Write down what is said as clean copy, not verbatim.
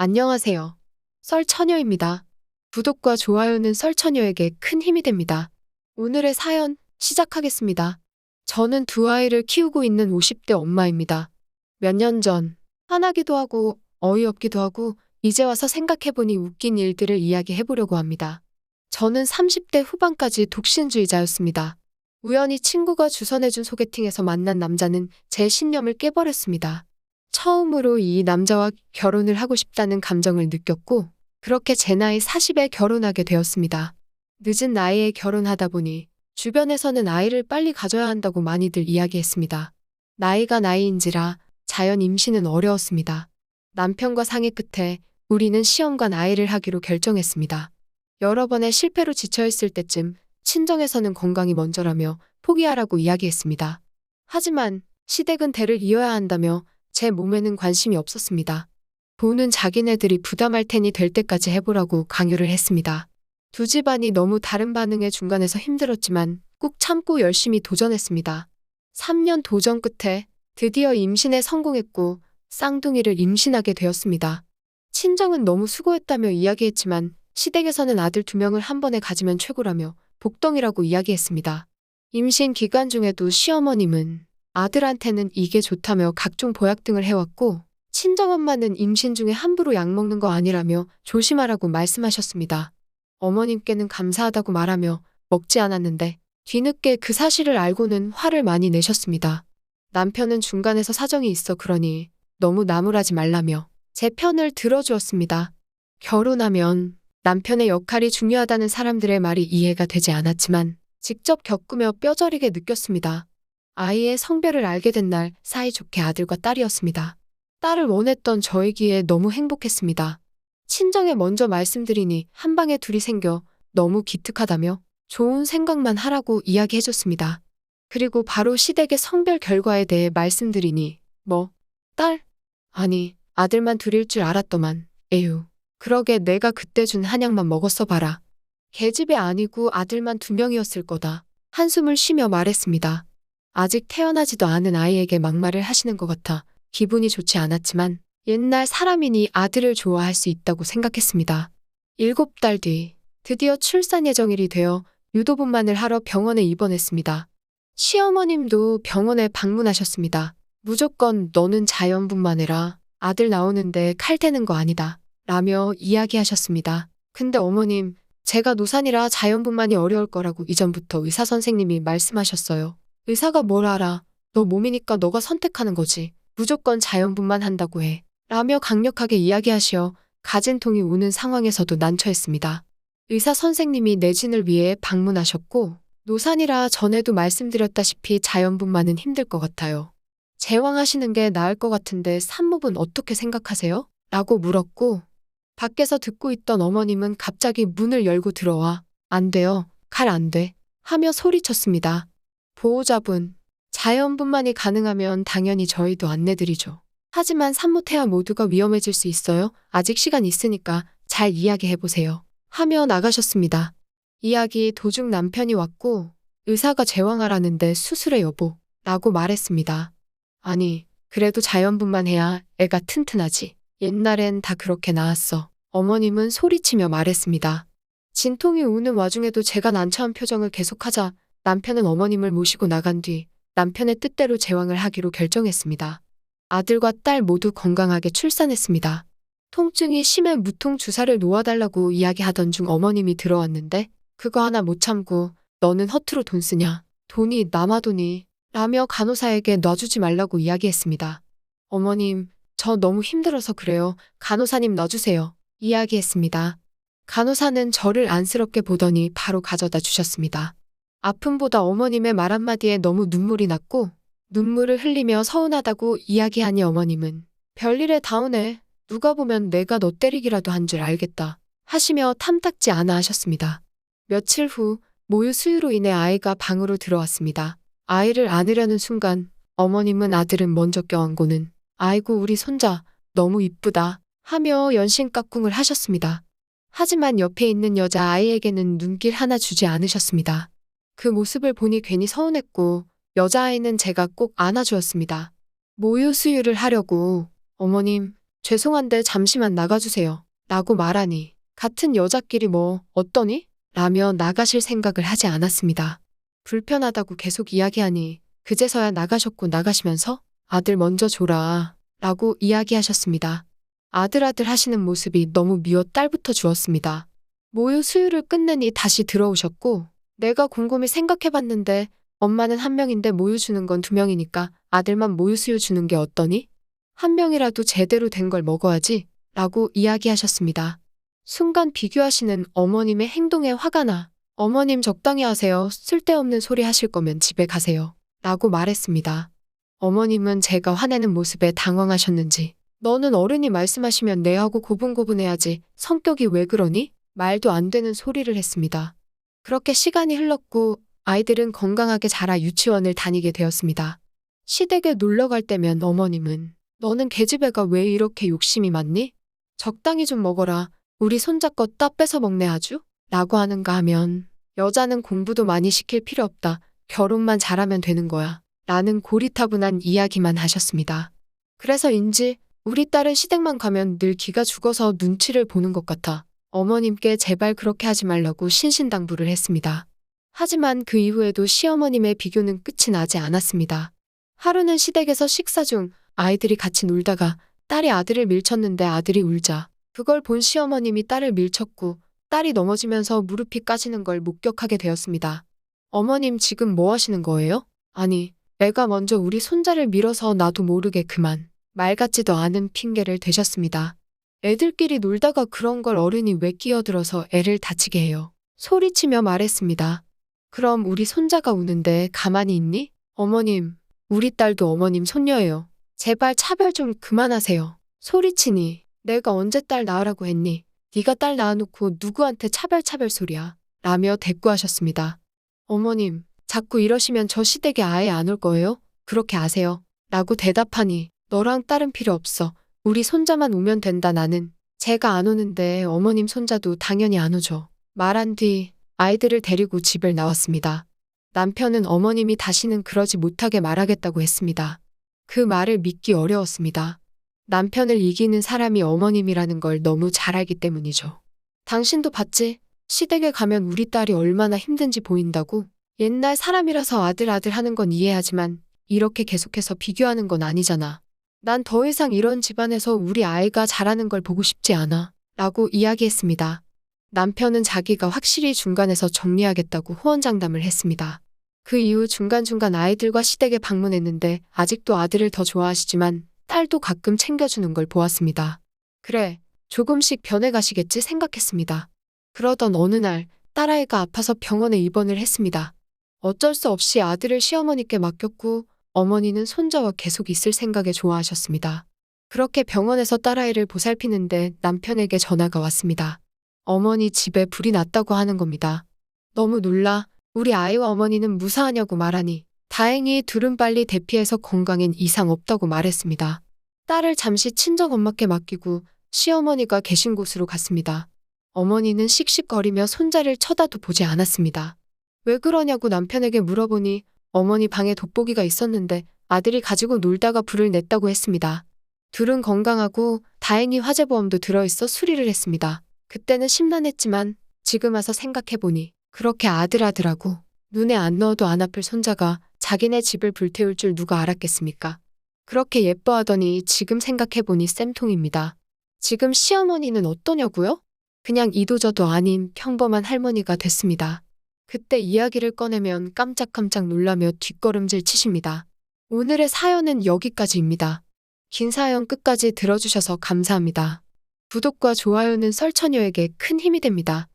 안녕하세요. 썰처녀입니다. 구독과 좋아요는 썰처녀에게 큰 힘이 됩니다. 오늘의 사연 시작하겠습니다. 저는 두 아이를 키우고 있는 50대 엄마입니다. 몇 년 전 화나기도 하고 어이없기도 하고 이제 와서 생각해보니 웃긴 일들을 이야기해보려고 합니다. 저는 30대 후반까지 독신주의자였습니다. 우연히 친구가 주선해준 소개팅에서 만난 남자는 제 신념을 깨버렸습니다. 처음으로 이 남자와 결혼을 하고 싶다는 감정을 느꼈고 그렇게 제 나이 40에 결혼하게 되었습니다. 늦은 나이에 결혼하다 보니 주변에서는 아이를 빨리 가져야 한다고 많이들 이야기했습니다. 나이가 나이인지라 자연 임신은 어려웠습니다. 남편과 상의 끝에 우리는 시험관 아이를 하기로 결정했습니다. 여러 번의 실패로 지쳐있을 때쯤 친정에서는 건강이 먼저라며 포기하라고 이야기했습니다. 하지만 시댁은 대를 이어야 한다며 제 몸에는 관심이 없었습니다. 돈은 자기네들이 부담할 테니 될 때까지 해보라고 강요를 했습니다. 두 집안이 너무 다른 반응에 중간에서 힘들었지만 꾹 참고 열심히 도전했습니다. 3년 도전 끝에 드디어 임신에 성공했고 쌍둥이를 임신하게 되었습니다. 친정은 너무 수고했다며 이야기했지만 시댁에서는 아들 2명을 한 번에 가지면 최고라며 복덩이라고 이야기했습니다. 임신 기간 중에도 시어머님은 아들한테는 이게 좋다며 각종 보약 등을 해왔고 친정엄마는 임신 중에 함부로 약 먹는 거 아니라며 조심하라고 말씀하셨습니다. 어머님께는 감사하다고 말하며 먹지 않았는데 뒤늦게 그 사실을 알고는 화를 많이 내셨습니다. 남편은 중간에서 사정이 있어 그러니 너무 나무라지 말라며 제 편을 들어주었습니다. 결혼하면 남편의 역할이 중요하다는 사람들의 말이 이해가 되지 않았지만 직접 겪으며 뼈저리게 느꼈습니다. 아이의 성별을 알게 된 날 사이좋게 아들과 딸이었습니다. 딸을 원했던 저이기에 너무 행복했습니다. 친정에 먼저 말씀드리니 한 방에 둘이 생겨 너무 기특하다며 좋은 생각만 하라고 이야기해줬습니다. 그리고 바로 시댁의 성별 결과에 대해 말씀드리니 뭐? 딸? 아니 아들만 둘일 줄 알았더만. 에휴. 그러게 내가 그때 준 한약만 먹었어 봐라. 계집애 아니고 아들만 2명이었을 거다. 한숨을 쉬며 말했습니다. 아직 태어나지도 않은 아이에게 막말을 하시는 것 같아 기분이 좋지 않았지만 옛날 사람이니 아들을 좋아할 수 있다고 생각했습니다. 7달 뒤 드디어 출산 예정일이 되어 유도분만을 하러 병원에 입원했습니다. 시어머님도 병원에 방문하셨습니다. 무조건 너는 자연분만해라. 아들 나오는데 칼 대는 거 아니다. 라며 이야기하셨습니다. 근데 어머님, 제가 노산이라 자연분만이 어려울 거라고 이전부터 의사 선생님이 말씀하셨어요. 의사가 뭘 알아. 너 몸이니까 너가 선택하는 거지. 무조건 자연분만 한다고 해. 라며 강력하게 이야기하시어 가진통이 오는 상황에서도 난처했습니다. 의사 선생님이 내진을 위해 방문하셨고 노산이라 전에도 말씀드렸다시피 자연분만은 힘들 것 같아요. 제왕하시는 게 나을 것 같은데 산모분 어떻게 생각하세요? 라고 물었고 밖에서 듣고 있던 어머님은 갑자기 문을 열고 들어와 안 돼요. 칼 안 돼. 하며 소리쳤습니다. 보호자분, 자연분만이 가능하면 당연히 저희도 안내드리죠. 하지만 산모 태아 모두가 위험해질 수 있어요. 아직 시간 있으니까 잘 이야기해보세요. 하며 나가셨습니다. 이야기 도중 남편이 왔고 의사가 제왕하라는데 수술해 여보 라고 말했습니다. 아니 그래도 자연분만해야 애가 튼튼하지. 옛날엔 다 그렇게 나았어. 어머님은 소리치며 말했습니다. 진통이 오는 와중에도 제가 난처한 표정을 계속하자 남편은 어머님을 모시고 나간 뒤 남편의 뜻대로 제왕을 하기로 결정했습니다. 아들과 딸 모두 건강하게 출산했습니다. 통증이 심해 무통 주사를 놓아달라고 이야기하던 중 어머님이 들어왔는데 그거 하나 못 참고 너는 허투루 돈 쓰냐? 돈이 남아 돈이 라며 간호사에게 놔주지 말라고 이야기했습니다. 어머님, 저 너무 힘들어서 그래요. 간호사님 놔주세요. 이야기했습니다. 간호사는 저를 안쓰럽게 보더니 바로 가져다 주셨습니다. 아픔보다 어머님의 말 한마디에 너무 눈물이 났고 눈물을 흘리며 서운하다고 이야기하니 어머님은 별일에 다오네. 누가 보면 내가 너 때리기라도 한 줄 알겠다. 하시며 탐탁지 않아 하셨습니다. 며칠 후 모유 수유로 인해 아이가 방으로 들어왔습니다. 아이를 안으려는 순간 어머님은 아들은 먼저 껴안고는 아이고 우리 손자 너무 이쁘다 하며 연신깍꿍을 하셨습니다. 하지만 옆에 있는 여자 아이에게는 눈길 하나 주지 않으셨습니다. 그 모습을 보니 괜히 서운했고 여자아이는 제가 꼭 안아주었습니다. 모유 수유를 하려고 어머님 죄송한데 잠시만 나가주세요. 라고 말하니 같은 여자끼리 뭐 어떠니? 라며 나가실 생각을 하지 않았습니다. 불편하다고 계속 이야기하니 그제서야 나가셨고 나가시면서 아들 먼저 줘라 라고 이야기하셨습니다. 아들 하시는 모습이 너무 미워 딸부터 주었습니다. 모유 수유를 끝내니 다시 들어오셨고 내가 곰곰이 생각해봤는데 엄마는 한 명인데 모유 주는 건 두 명이니까 아들만 모유 수유 주는 게 어떠니? 한 명이라도 제대로 된 걸 먹어야지 라고 이야기하셨습니다. 순간 비교하시는 어머님의 행동에 화가 나 어머님 적당히 하세요. 쓸데없는 소리 하실 거면 집에 가세요. 라고 말했습니다. 어머님은 제가 화내는 모습에 당황하셨는지 너는 어른이 말씀하시면 네 하고 고분고분해야지 성격이 왜 그러니? 말도 안 되는 소리를 했습니다. 그렇게 시간이 흘렀고 아이들은 건강하게 자라 유치원을 다니게 되었습니다. 시댁에 놀러 갈 때면 어머님은 너는 계집애가 왜 이렇게 욕심이 많니? 적당히 좀 먹어라. 우리 손자 거 따 뺏어 먹네 아주? 라고 하는가 하면 여자는 공부도 많이 시킬 필요 없다. 결혼만 잘하면 되는 거야. 라는 고리타분한 이야기만 하셨습니다. 그래서인지 우리 딸은 시댁만 가면 늘 기가 죽어서 눈치를 보는 것 같아. 어머님께 제발 그렇게 하지 말라고 신신당부를 했습니다. 하지만 그 이후에도 시어머님의 비교는 끝이 나지 않았습니다. 하루는 시댁에서 식사 중 아이들이 같이 놀다가 딸이 아들을 밀쳤는데 아들이 울자 그걸 본 시어머님이 딸을 밀쳤고 딸이 넘어지면서 무릎이 까지는 걸 목격하게 되었습니다. 어머님 지금 뭐 하시는 거예요? 아니, 애가 먼저 우리 손자를 밀어서 나도 모르게 그만. 말 같지도 않은 핑계를 대셨습니다. 애들끼리 놀다가 그런 걸 어른이 왜 끼어들어서 애를 다치게 해요. 소리치며 말했습니다. 그럼 우리 손자가 우는데 가만히 있니? 어머님, 우리 딸도 어머님 손녀예요. 제발 차별 좀 그만하세요. 소리치니 내가 언제 딸 낳으라고 했니? 네가 딸 낳아놓고 누구한테 차별 소리야. 라며 대꾸하셨습니다. 어머님, 자꾸 이러시면 저 시댁에 아예 안 올 거예요? 그렇게 아세요? 라고 대답하니 너랑 딸은 필요 없어. 우리 손자만 오면 된다 나는. 제가 안 오는데 어머님 손자도 당연히 안 오죠. 말한 뒤 아이들을 데리고 집을 나왔습니다. 남편은 어머님이 다시는 그러지 못하게 말하겠다고 했습니다. 그 말을 믿기 어려웠습니다. 남편을 이기는 사람이 어머님이라는 걸 너무 잘 알기 때문이죠. 당신도 봤지? 시댁에 가면 우리 딸이 얼마나 힘든지 보인다고? 옛날 사람이라서 아들 하는 건 이해하지만 이렇게 계속해서 비교하는 건 아니잖아. 난 더 이상 이런 집안에서 우리 아이가 자라는 걸 보고 싶지 않아. 라고 이야기했습니다. 남편은 자기가 확실히 중간에서 정리하겠다고 호언장담을 했습니다. 그 이후 중간중간 아이들과 시댁에 방문했는데 아직도 아들을 더 좋아하시지만 딸도 가끔 챙겨주는 걸 보았습니다. 그래, 조금씩 변해가시겠지 생각했습니다. 그러던 어느 날 딸아이가 아파서 병원에 입원을 했습니다. 어쩔 수 없이 아들을 시어머니께 맡겼고 어머니는 손자와 계속 있을 생각에 좋아하셨습니다. 그렇게 병원에서 딸아이를 보살피는데 남편에게 전화가 왔습니다. 어머니 집에 불이 났다고 하는 겁니다. 너무 놀라 우리 아이와 어머니는 무사하냐고 말하니 다행히 둘은 빨리 대피해서 건강엔 이상 없다고 말했습니다. 딸을 잠시 친정엄마께 맡기고 시어머니가 계신 곳으로 갔습니다. 어머니는 씩씩거리며 손자를 쳐다도 보지 않았습니다. 왜 그러냐고 남편에게 물어보니 어머니 방에 돋보기가 있었는데 아들이 가지고 놀다가 불을 냈다고 했습니다. 둘은 건강하고 다행히 화재보험도 들어있어 수리를 했습니다. 그때는 심란했지만 지금 와서 생각해보니 그렇게 아들하고 눈에 안 넣어도 안 아플 손자가 자기네 집을 불태울 줄 누가 알았겠습니까? 그렇게 예뻐하더니 지금 생각해보니 쌤통입니다. 지금 시어머니는 어떠냐고요? 그냥 이도저도 아닌 평범한 할머니가 됐습니다. 그때 이야기를 꺼내면 깜짝깜짝 놀라며 뒷걸음질 치십니다. 오늘의 사연은 여기까지입니다. 긴 사연 끝까지 들어주셔서 감사합니다. 구독과 좋아요는 썰처녀에게 큰 힘이 됩니다.